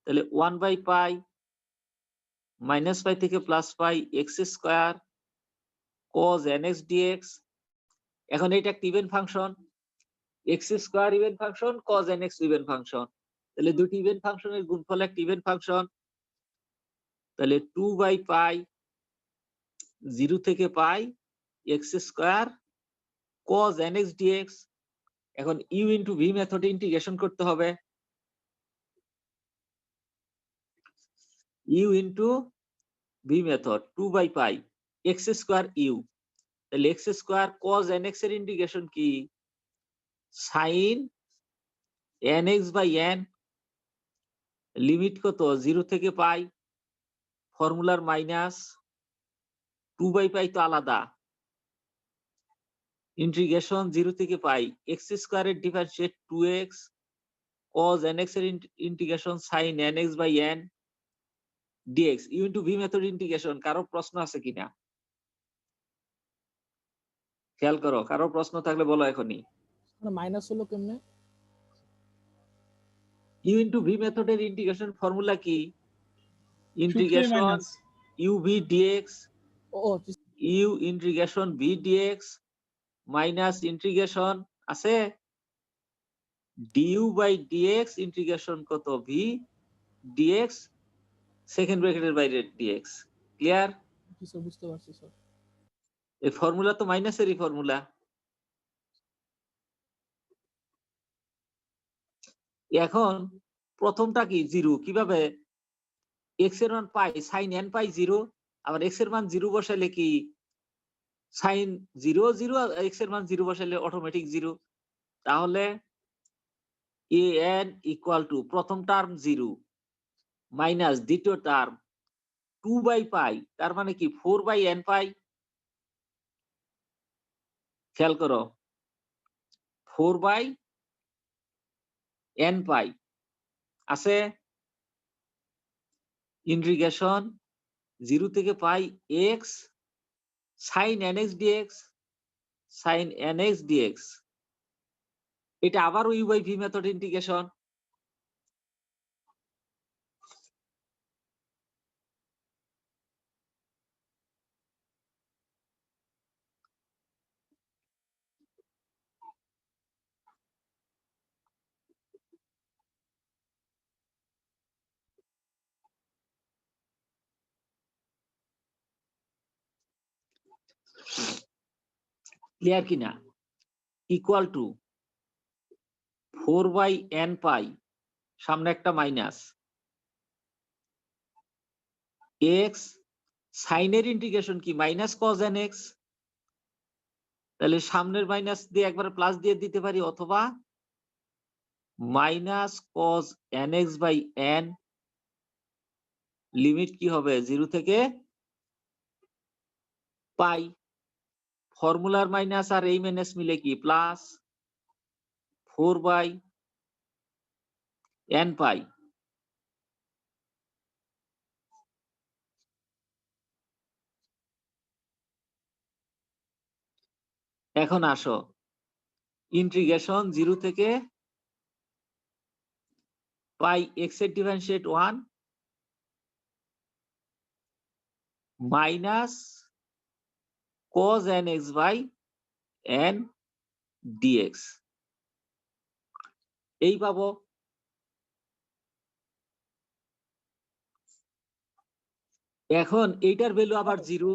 তাহলে 1/পাই -পাই থেকে +pi x² cos nx dx। এখন এটা একটা even function, x² even function, cos nx even function. তাহলে দুটি ইভেন ফাংশনের গুণফল একটা ইভেন ফাংশন। তাহলে 2/পাই 0 থেকে pi x² cos nx dx। এখন u ইনটু v মেথডে ইন্টিগ্রেশন করতে হবে। u ইনটু v মেথড 2/পাই x² u। তাহলে x² cos nx এর ইন্টিগ্রেশন কি? sin nx/n লিমিট কত? 0 থেকে পাই, ফর্মুলার মাইনাস 2/পাই তো আলাদা, ইন্টিগ্রেশন 0 থেকে পাই x² এর ডিফারেন্সিয়েট 2x cos nx এর integration sin nx/n dx। u into v method integration. কারো প্রশ্ন আছে কিনা খেয়াল করো, কারো প্রশ্ন থাকলে বলো এখনই। মাইনাস হলো কেমনে? u ইনটু v মেথডের ইন্টিগ্রেশন ফর্মুলা কি? Integration uv dx u integration v dx minus integration আছে du/dx ইন্টিগ্রেশন কত? v dx সেকেন্ড ব্র্যাকেটের বাইরে dx। ক্লিয়ার? বুঝতে পারছি স্যার। এই ফর্মুলা তো মাইনাসেরই ফর্মুলা। এখন প্রথমটা কি? 0। কিভাবে? x এর মান পাই sin n পাই 0, আবার x এর মান 0 বসাইলে কি sin 0 0, x এর মান 0 বসাইলে অটোমেটিক 0। তাহলে an ইকুয়াল টু প্রথম টার্ম 0 মাইনাস দ্বিতীয় টার্ম 2/পাই, তার মানে কি 4/n পাই। খেয়াল করো, 4/n পাই আছে, ইন্টিগ্রেশন 0 থেকে পাই x sin nx dx sin nx dx। এটা আবার u/v মেথড ইন্টিগ্রেশন। ক্লিয়ার কিনা? ইকুয়াল টু 4/n পাই, সামনে একটা মাইনাস, x সাইনের ইন্টিগ্রেশন কি? Minus cos nx। তাহলে সামনের মাইনাস দিয়ে একবার প্লাস দিয়ে দিতে পারি, অথবা মাইনাস cos nx/n লিমিট কি হবে? 0 থেকে পাই, ফর্মুলার মাইনাস আর এই মাইনাস মিলে কি প্লাস 4/n পাই। এখন আসো, ইন্টিগ্রেশন 0 থেকে পাই x এর differentiate 1 minus cos nx/n dx এই পাবো। এখন এইটার ভ্যালু আবার 0,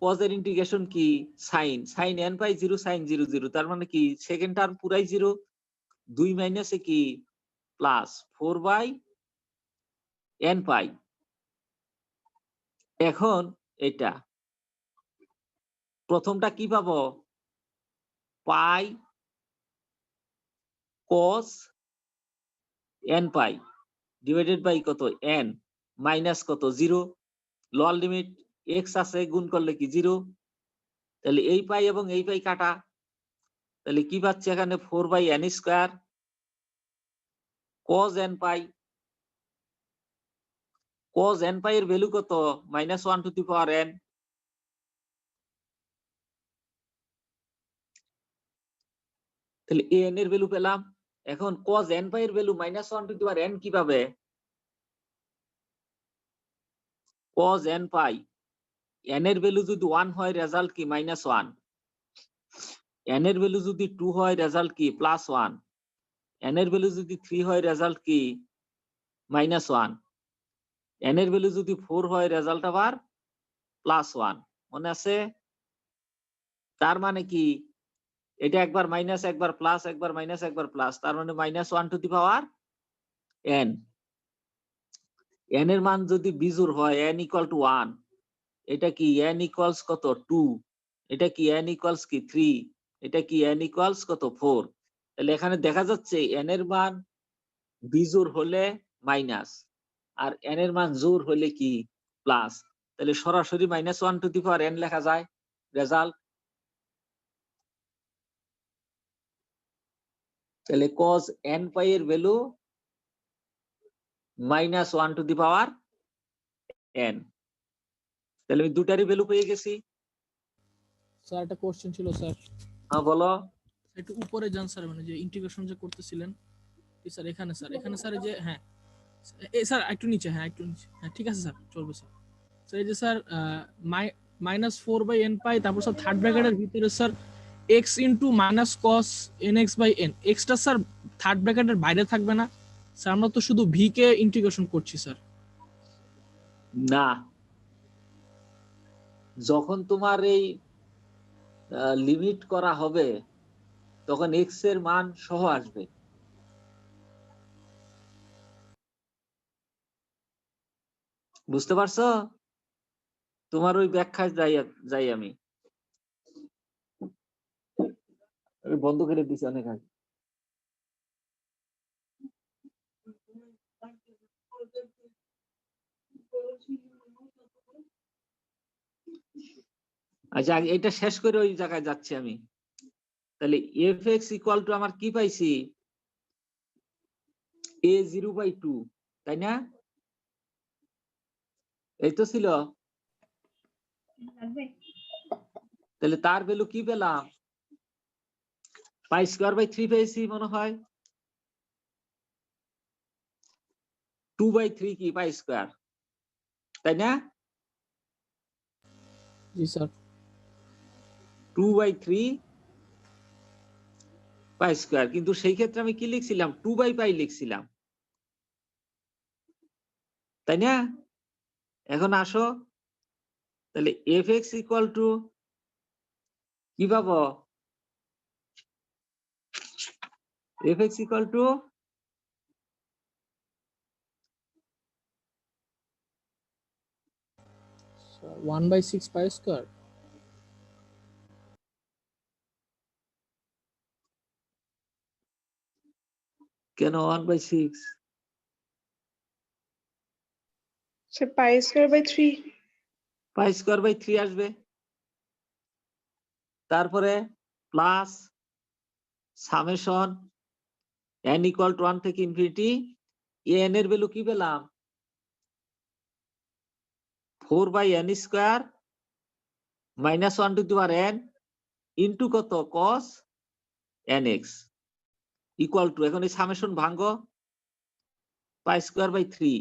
cos এর ইন্টিগ্রেশন কি? sin n পাই 0 sin 0 0, তার মানে কি সেকেন্ড টার্ম পুরাই 0, 2 মাইনাসে কি প্লাস 4/n পাই। এখন এটা প্রথমটা কি পাবো? Pi cos n pi divided by কত? n মাইনাস কত? 0, লোয়ার লিমিট x আছে, গুণ করলে কি 0। তাহলে এই পাই এবং এই পাই কাটা, তাহলে কি পাচ্ছি এখানে? 4/n² cos n পাই। cos n পাই এর ভ্যালু কত? -1/n। তাহলে an এর ভ্যালু পেলাম। এখন cos n পাই এর ভ্যালু -1/n কিভাবে? cos n পাই n এর ভ্যালু যদি 1 হয় রেজাল্ট কি -1, n এর ভ্যালু যদি 2 হয় রেজাল্ট কি +1, n এর ভ্যালু যদি 3 হয় রেজাল্ট কি -1, n এর ভ্যালু যদি 4 হয় রেজাল্ট আবার +1। মনে আছে? তার মানে কি এটা একবার মাইনাস একবার প্লাস একবার মাইনাস একবার প্লাস, তার মানে -1 to the power n। n এর মান যদি বিজোড় হয় n = 1, এটা কি n ইকুয়ালস কত 2, এটা কি n ইকুয়ালস কি 3, এটা কি n ইকুয়ালস কত 4। তাহলে এখানে দেখা যাচ্ছে n এর মান বিজোড় হলে মাইনাস আর n এর মান জোড় হলে কি প্লাস। তাহলে সরাসরি -1 টু দি পাওয়ার n লেখা যায় রেজাল্ট। তাহলে cos n পাই এর value -1 to the power n। তাহলে আমি দুটারই ভ্যালু পেয়ে গেছি। স্যার একটা কোশ্চেন ছিল স্যার, হ্যাঁ বলো। একটু উপরে যান স্যার, মানে যে ইন্টিগ্রেশন যে করতেছিলেন স্যার, এখানে স্যার, এখানে স্যার এই যে, হ্যাঁ স্যার একটু নিচে, হ্যাঁ একটু নিচে, হ্যাঁ ঠিক আছে স্যার, চলবে স্যার। স্যার এই যে স্যার -4/n পাই, তারপর স্যার থার্ড ব্র্যাকেটের ভিতরে sir x into -cos nx/n, extra sir third ব্র্যাকেটের বাইরে থাকবে না স্যার? আমরা তো শুধু v কে ইন্টিগ্রেশন করছি স্যার। না, যখন তোমার এই লিমিট করা হবে তখন x এর মান সহ আসবে। বুঝতে পারছো? তোমার ওই ব্যাখ্যায় যাই আমি বন্ধ করে দিছি অনেক আগে। আচ্ছা এটা শেষ করে ওই জায়গায় যাচ্ছি আমি। তাহলে fx ইকুয়াল টু আমার কি পাইছি a0/2, তাই না? এই তো ছিল। তাহলে তার ভ্যালু কি পেলাম? π²/3 পেয়েছি মনে হয়। 2/3 কি π², তাই না? জি স্যার। 2/3 π², কিন্তু সেই ক্ষেত্রে আমি কি লিখছিলাম 2/π লিখছিলাম, তাই না? এখন আসো, তাহলে fx ইকুয়াল টু কি পাবো? fx equal to 1/6 π²। কেন 1/6? So π²/3. π²/3 আসবে, তারপরে plus summation n equal to 1 থেকে ইনফিনিটি n এর ভ্যালু কি পেলাম 4/n² -1 to the power n into কত cos nx ইকুয়াল টু, এখন এই সামেশন ভাঙ্গো, π²/3।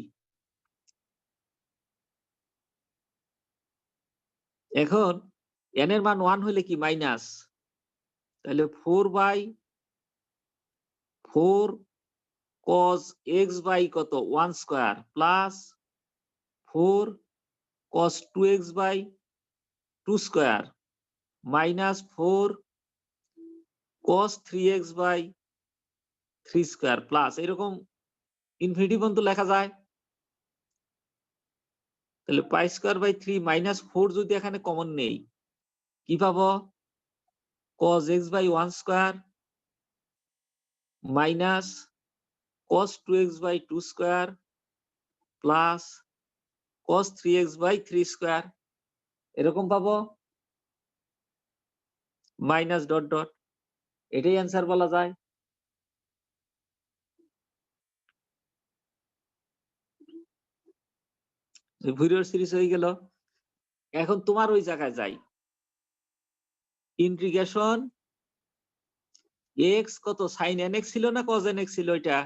এখন n এর মান 1 হলে কি মাইনাস, তাহলে 4/4 cos x/কত 1² plus 4 cos 2x/2² minus 4 cos 3x/3² plus এরকম ইনফিনিটি পর্যন্ত লেখা যায়। তাহলে π²/3 -4 যদি এখানে কমন নেই কি পাবো cos x/1² minus cos 2x/2² plus cos 3x/3² এরকম পাবো মাইনাস ডট ডট, এটাই অ্যান্সার বলা যায়। ফুরিয়র সিরিজ হয়ে গেল। এখন তোমার ওই জায়গায় যাই, ইন্টিগ্রেশন x কত sin nx ছিল না cos nx ছিল, এটা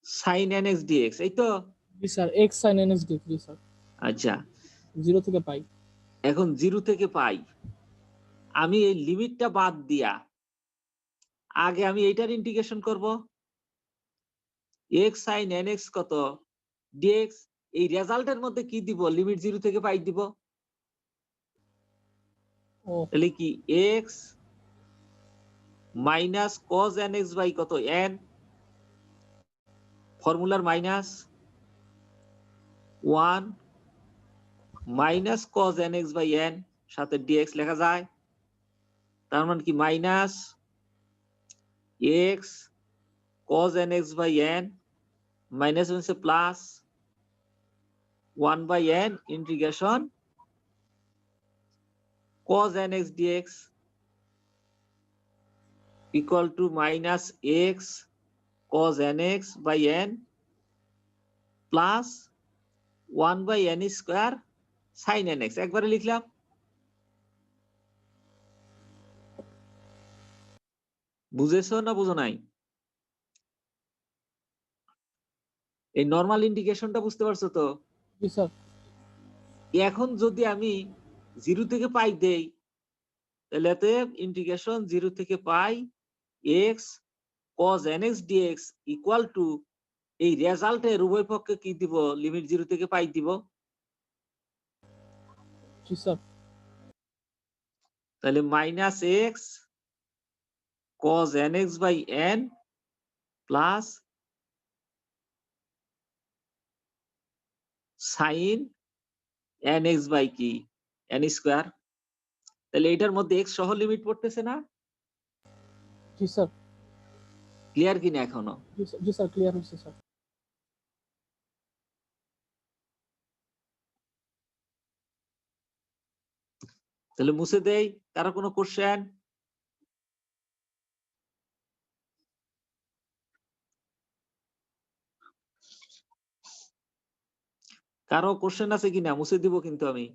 sin nx dx, এই তো জি sir x sin nx dx জি স্যার আচ্ছা, 0 থেকে পাই। এখন 0 থেকে পাই, আমি এই লিমিটটা বাদ দিয়া আগে আমি এইটার ইন্টিগ্রেশন করব। x sin nx কত dx, এই রেজাল্টের মধ্যে কি দিব, লিমিট 0 থেকে পাই দিব। ও তাহলে কি x minus cos nx by কত n, ফর্মুলার minus 1 minus cos nx by n, সাথে dx লেখা যায়। তার মানে কি minus x cos nx by n minus হচ্ছে plus 1 by n integration cos nx dx equal to minus x cos nx by n plus 1 by n square sin nx, একবারে লিখলাম। বুঝেছো না বুঝো নাই? এই নরমাল ইন্টিগ্রেশনটা বুঝতে পারছো তো? জি স্যার এখন যদি আমি 0 থেকে পাই দেই, তাহলে এতে ইন্টিগ্রেশন 0 থেকে পাই x cos nx dx equal to এই রেজাল্টের উভয় পক্ষে কি দিব, লিমিট 0 থেকে পাই দিব। জি স্যার তাহলে minus x cos nx by n plus sin nx by কি n স্কয়ার। তাহলে এটার মধ্যে x সহ লিমিট পড়তেছে না? জি স্যার ক্লিয়ার কিনা এখনো? জি স্যার ক্লিয়ার হয়েছে স্যার। তাহলে মুছে দেই, কারো কোনো কোশ্চেন? কারো কোশ্চেন আছে কিনা? মুছে দিব কিন্তু আমি।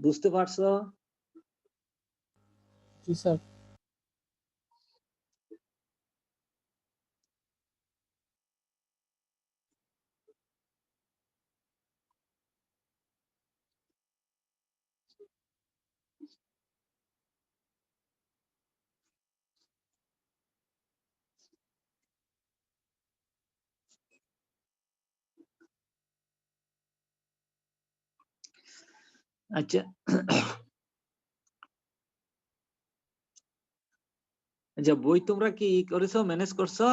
বুঝতে পারছো? জি স্যার আচ্ছা, আচ্ছা, বই তোমরা কি করেছো, ম্যানেজ করছো?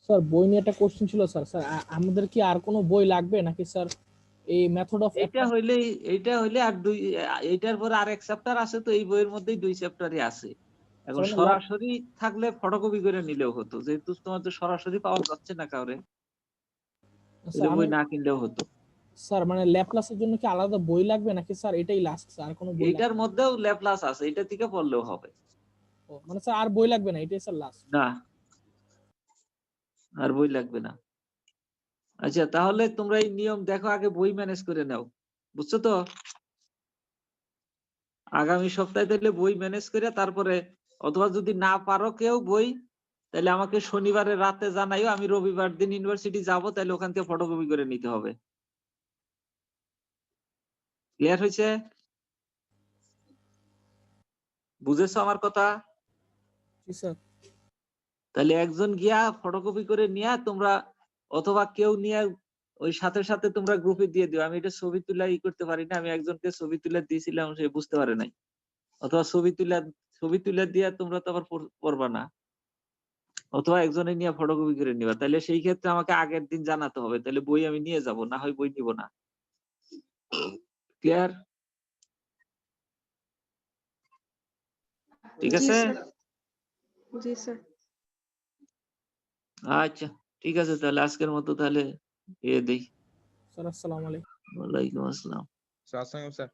স্যার বই নিয়ে একটা কোশ্চেন ছিল স্যার। স্যার আমাদের কি আর কোনো বই লাগবে নাকি স্যার এই মেথড অফ এইটা হইলে আর এইটার পরে আর এক চ্যাপ্টার আছে, তো এই বইয়ের মধ্যেই 2 চ্যাপ্টারই আছে। এখন মানে সরাসরি থাকলে ফটোকপি করে নিলেও হতো, যেহেতু তোমার তো সরাসরি পাওয়া যাচ্ছে না কাউরে, বই না কিনলেও হতো। স্যার মানে ল্যাপ্লাসের জন্য কি আলাদা বই লাগবে নাকি স্যার এটাই লাস্ট, স্যার আর কোনো বই লাগবে এইটার মধ্যেও ল্যাপ্লাস আছে, এটা থেকে পড়লেও হবে। না? মানে স্যার আর বই লাগবে না, এটাই স্যার লাস্ট? না, আর বই লাগবে না। আচ্ছা, তাহলে তোমরা এই নিয়ম দেখো, আগে বই ম্যানেজ করে নাও, বুঝছো তো? আগামী সপ্তাহে তাহলে বই ম্যানেজ করে তারপরে, অথবা যদি না পারো কেউ বই, তাহলে আমাকে শনিবারের রাতে জানাইও, আমি রবিবার দিন ইউনিভার্সিটি যাব, তাহলে ওখান থেকে ফটোকপি করে নিতে হবে। ক্লিয়ার হয়েছে? বুঝেছো আমার কথা? জি স্যার। তাহলে একজন গিয়া ফটোকপি করে নিয়ে তোমরা, অথবা কেউ নিয়ে ওই সাথে সাথে তোমরা গ্রুপে দিয়ে দিও। আমি এটা ছবি তুলে করতে পারি না, আমি একজনকে ছবি তুলে দিয়েছিলাম, সে বুঝতে পারে নাই। অথবা ছবি তুলে দিয়ে তোমরা তো আবার পড়বা না, অথবা একজনে নিয়ে ফটোকপি করে নিবা। তাহলে সেই ক্ষেত্রে আমাকে আগের দিন জানাতে হবে, তাহলে বই আমি নিয়ে যাব, না হয় বই নিব না। ক্লিয়ার? ঠিক জি আছে? স্যার। জি স্যার। আচ্ছা, ঠিক আছে, তাহলে আজকের মতো তাহলে দেই। স্যার আসসালামু আলাইকুম। ওয়ালাইকুম আসসালাম। স্যার আসসালামু আলাইকুম স্যার।